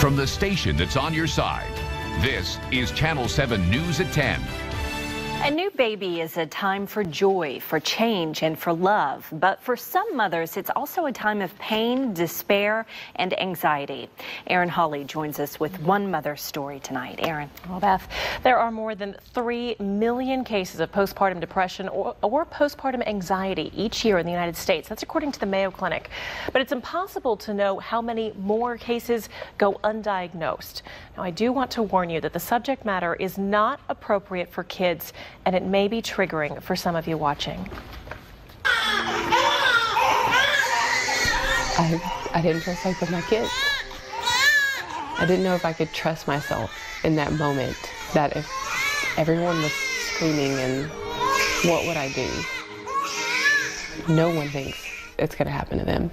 From the station that's on your side, this is Channel 7 News at 10. A new baby is a time for joy, for change, and for love. But for some mothers, it's also a time of pain, despair, and anxiety. Erin Hawley joins us with one mother's story tonight. Erin. Well, Beth, there are more than 3 million cases of postpartum depression or postpartum anxiety each year in the United States. That's according to the Mayo Clinic. But it's impossible to know how many more cases go undiagnosed. Now, I do want to warn you that the subject matter is not appropriate for kids, and it may be triggering for some of you watching. I didn't feel safe with my kids. I didn't know if I could trust myself in that moment, that if everyone was screaming and what would I do? No one thinks it's going to happen to them.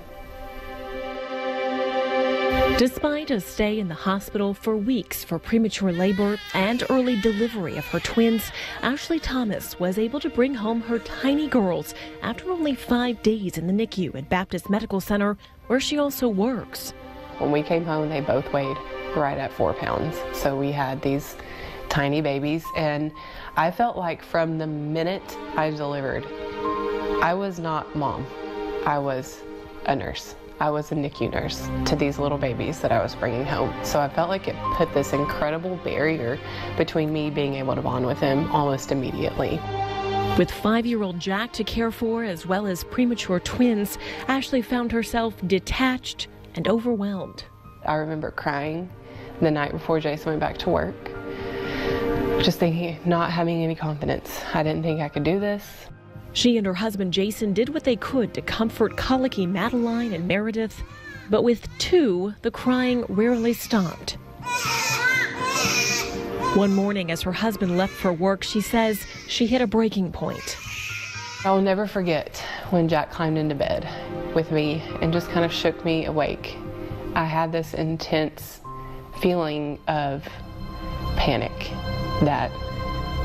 Despite a stay in the hospital for weeks for premature labor and early delivery of her twins, Ashley Thomas was able to bring home her tiny girls after only 5 days in the NICU at Baptist Medical Center, where she also works. When we came home, they both weighed right at 4 pounds. So we had these tiny babies, and I felt like from the minute I delivered, I was not mom. I was a nurse. I was a NICU nurse to these little babies that I was bringing home. So I felt like it put this incredible barrier between me being able to bond with him almost immediately. With 5-year-old Jack to care for, as well as premature twins, Ashley found herself detached and overwhelmed. I remember crying the night before Jason went back to work, just thinking, not having any confidence. I didn't think I could do this. She and her husband Jason did what they could to comfort colicky Madeline and Meredith, but with 2, the crying rarely stopped. One morning as her husband left for work, she says she hit a breaking point. I'll never forget when Jack climbed into bed with me and just kind of shook me awake. I had this intense feeling of panic that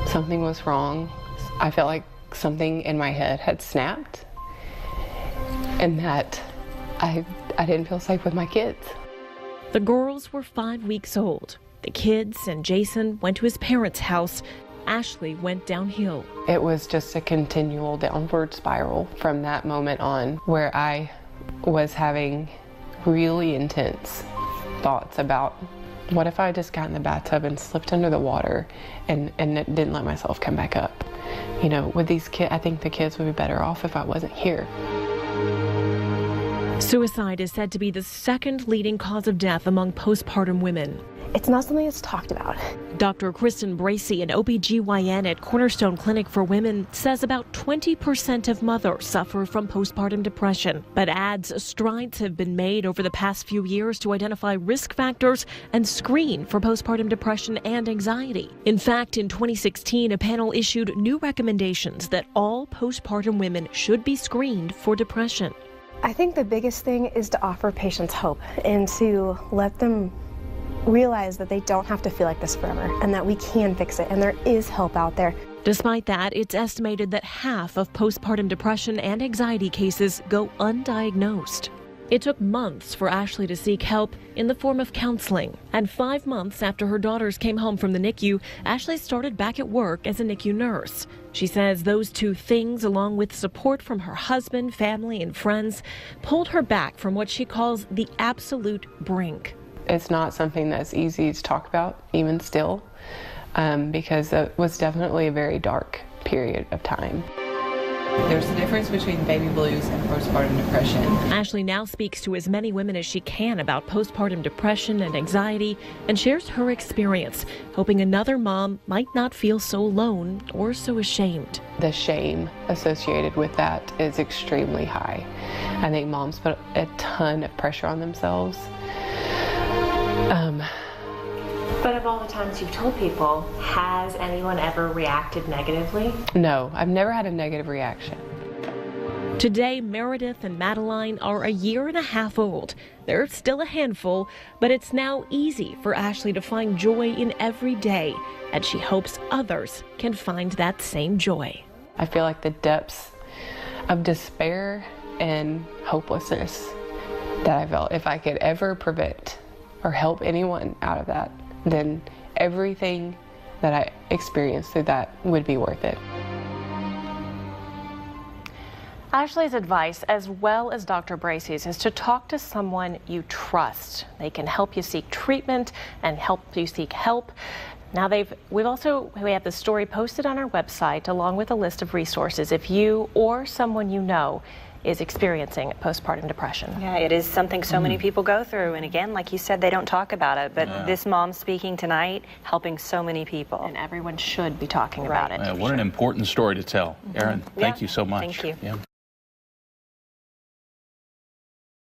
something was wrong. I felt like something in my head had snapped and that I didn't feel safe with my kids. The girls were 5 weeks old. The kids and Jason went to his parents' house. Ashley went downhill. It was just a continual downward spiral from that moment on, where I was having really intense thoughts about what if I just got in the bathtub and slipped under the water and didn't let myself come back up. You know, with these kids, I think the kids would be better off if I wasn't here. Suicide is said to be the second leading cause of death among postpartum women. It's not something that's talked about. Dr. Kristen Bracey, an OBGYN at Cornerstone Clinic for Women, says about 20% of mothers suffer from postpartum depression, but adds strides have been made over the past few years to identify risk factors and screen for postpartum depression and anxiety. In fact, in 2016, a panel issued new recommendations that all postpartum women should be screened for depression. I think the biggest thing is to offer patients hope and to let them realize that they don't have to feel like this forever and that we can fix it and there is help out there. Despite that, it's estimated that half of postpartum depression and anxiety cases go undiagnosed. It took months for Ashley to seek help in the form of counseling. And 5 months after her daughters came home from the NICU, Ashley started back at work as a NICU nurse. She says those 2 things, along with support from her husband, family, and friends, pulled her back from what she calls the absolute brink. It's not something that's easy to talk about, even still, because it was definitely a very dark period of time. There's a difference between baby blues and postpartum depression. Ashley now speaks to as many women as she can about postpartum depression and anxiety and shares her experience, hoping another mom might not feel so alone or so ashamed. The shame associated with that is extremely high. I think moms put a ton of pressure on themselves. But of all the times you've told people, has anyone ever reacted negatively? No, I've never had a negative reaction. Today, Meredith and Madeline are a 1.5 years old. They're still a handful, but it's now easy for Ashley to find joy in every day, and she hopes others can find that same joy. I feel like the depths of despair and hopelessness that I felt, if I could ever prevent or help anyone out of that, then everything that I experienced through that would be worth it. Ashley's advice, as well as Dr. Bracey's, is to talk to someone you trust. They can help you seek treatment and help you seek help. Now we have the story posted on our website along with a list of resources if you or someone you know is experiencing postpartum depression. Yeah, it is something so many people go through, and again, like you said, they don't talk about it, but this mom speaking tonight, helping so many people. And everyone should be talking about it. What an important story to tell. Erin, thank you so much. Thank you. Yeah.